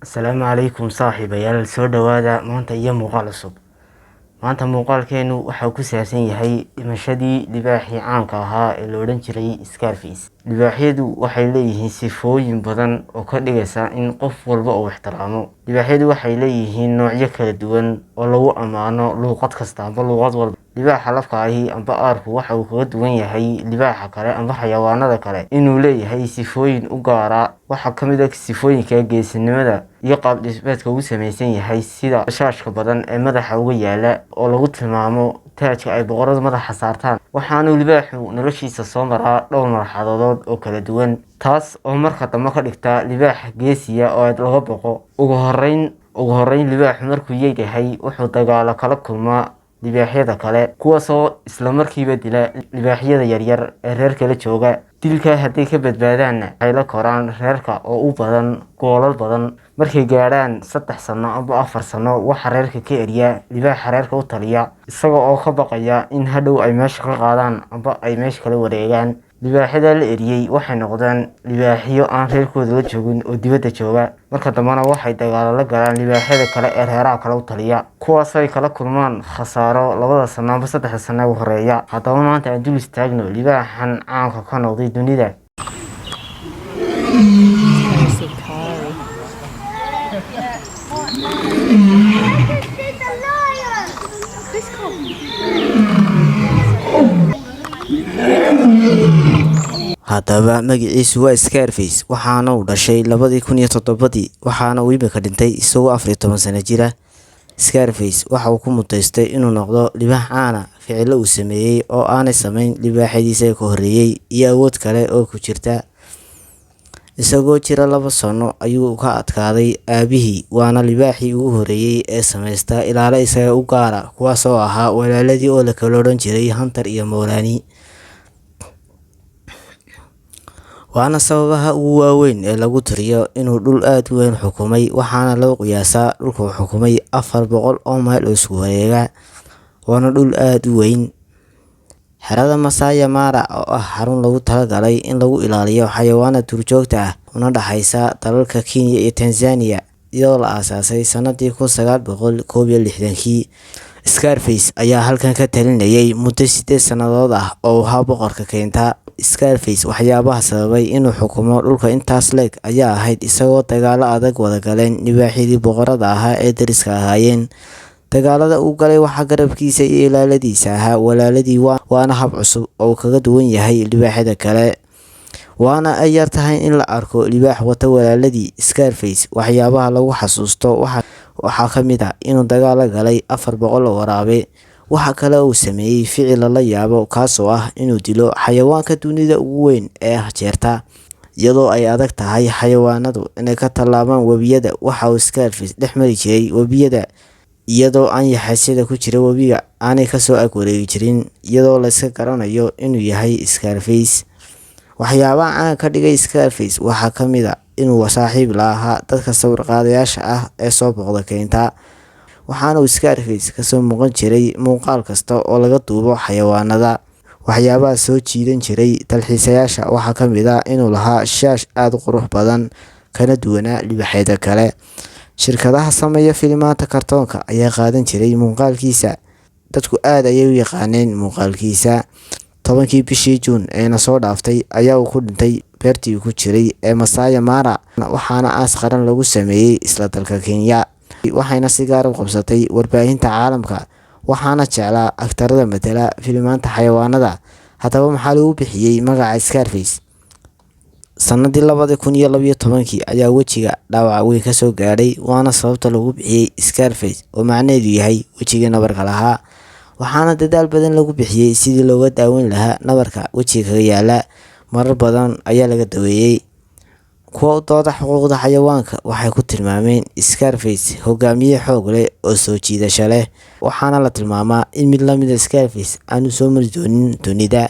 Asalaamu calaykum saaxiibayaal soo dhawaada maanta iyo muuqaal cusub. Maanta muuqaalkeenu waxa uu ku saabsan yahay dhimashadii libaaxii caanka ahaa ee la odhan jiray Scarface. Libaaxyadu waxay leeyihiin sifooyin badan oo ka dhigaysa in qof walba uu ixtiraamo. Libaaxyadu waxay leeyihiin noocyo kala duwan oo lagu ammaano luqad kasta amba luqad walba. Libaaxa labka ahi amba aarku waxa uu kaga duwan yahay libaaxa kale amba xayawaanada kale inuu leeyahay sifooyin u gaara. Waxaa ka mid ah sifooyinka geesinimada iyo qaab dhismeedka uu samaysan yahay, sida shaashka badan ee madaxa uga yaala oo lagu tilmaamo taajka ay boqorada madaxa saartaan. Waxaanu libaaxu noloshiisa soo maraa dhowr marxaladood oo kala duwan, taas oo marka dambe ka dhigta libaax geesiya oo laga boqo. Ugu horreyn libaaxu markuu yahay wuxuu dagaalo kala kulmaa libaaxyada kale, kuwaasoo isla markiiba dila libaaxyada yaryar ee reerka la jooga. Dilka hadday ka badbaadaanna waxay la koraan reerka oo u badan goolal badan. Markay gaadhaan 3 sano amba 4 sano waxa reerka ka eriya libaaxa reerka u taliya, isaga oo ka baqaya in hadhow ay meesha ka qaadaan amba ay meesha kala wareegaan. Libaaxyada la eriyey waxay noqdaan libaaxyo aan reerkooda la joogin oo dibadda jooga. Marka dambena waxay dagaalo la galaan libaaxyada kale ee reeraha kale u taliya, kuwaasoo ay kala kulmaan khasaaro 2 sano amba 3 sano ugu horeeya. Haddaba maanta aan dul istaagno libaaxan caanka ka noqday dunida. Haddaba magaciisu waa Scarface, waxaana uu dhashay 2007 waxaana uu imika dhintay isagoo 14 sano jira. Scarface waxa uu ku mutaystay inuu noqdo libaax caana ficilo uu sameeyey oo aanay samayn libaaxyadiisa ka horreeyay iyo awood kale oo ku jirta. Isagoo jira 2 sano ayuu ka adkaaday aabihii, waana libaaxii ugu horreeyay ee samaysta ilaalo isaga u gaara, kuwaasoo ahaa walaaladii oo la kala odhan jiray Hunter iyo Moolani. waana sababaha ugu waaweyn ee lagu tiriyo inuu dhul aad u weyn xukumay, waxaana lagu qiyaasaa dhulka uu xukumay 400 oo mayl oo isku wareega, waana dhul aad u weyn. Xerada Masai Mara oo ah xarun lagu talagalay in lagu ilaaliyo xayawaanada duurjoogta ah una dhaxaysa dalalka Kenya iyo Tanzania, iyadoo la aasaasay sanadii 1961. Scarface ayaa halkan ka talinayay muddo 8 sannadood ah oo ahaa boqorka keenta. Scarface waxyaabaha sababay inuu xukumo dhulka intaas leeg ayaa ahayd isagoo dagaalo adag wada galeen libaaxyadii boqorada ahaa ee dariska ahaayeen. Dagaalada uu galay waxaa garabkiisa iyo ilaaladiisa ahaa walaaladii, waana hab cusub oo kaga duwan yahay libaaxyada kale. Waana ay yar tahay in la arko libaax wata walaaladii. Scarface waxyaabaha lagu xasuusto waxaa ka mid ah inuu dagaalo galay 400 oo waraabe. Waxa kale oo uu sameeyey ficil la yaabo, kaasoo ah inuu dilo xayawaanka dunida ugu weyn ee jeerta, iyadoo ay adag tahay xayawaanadu inay ka tallaabaan webiyada. Waxa uu Scarface dhex mari jiray webiyada iyadoo aan yaxaasyada ku jira webiga aanay kasoo ag wareegi jirin, iyadoo la iska garanayo inuu yahay Scarface. Waxyaabaha caan ka dhigay Scarface waxaa ka mid ah inuu saaxiib la ahaa dadka sawir qaadayaasha ah ee soo booqda keenta, waxaana uu Scarface kasoo muuqan jiray muuqaal kasta oo laga duubo xayawaanada. Waxyaabaha soo jiidan jiray dalxiisayaasha waxaa ka mid ah inuu lahaa shaash aad u qurux badan kana duwanaa libaaxyada kale. Shirkadaha sameeya filimaanta kartoonka ayaa qaadan jiray muuqaalkiisa, dadku aad ayay u yaqaaneen muuqaalkiisa. 10kii bishii Juun ee soo dhaaftay ayaa uu ku dhintay beertii uu ku jiray ee Masai Mara, waxaana aas qaran lagu sameeyey isla dalka Kenya, waxayna si gaar ah u qabsatay warbaahinta caalamka, waxaana jeclaa aktarada matala filimaanta xayawaanada. Haddaba maxaa lagu bixiyey magaca Scarface? Sanadii 2012 ayaa wejiga dhaawac weyn ka soo gaadhay, waana sababta lagu bixiyey Scarface oo macnaheedu yahay wejiga nabarka lahaa. Waxaana dadaal badan lagu bixiyey sidii looga daaweyn lahaa nabarka wejiga kaga yaala. Marar badan ayaa laga daweeyey. Kuwa u dooda xuquuqda xayawaanka waxay ku tilmaameen Scarface hogaamiye xoog leh oo soo jiidasho leh, waxaana la tilmaamaa in mid la mid ah Scarface aanu soo mari doonin dunida.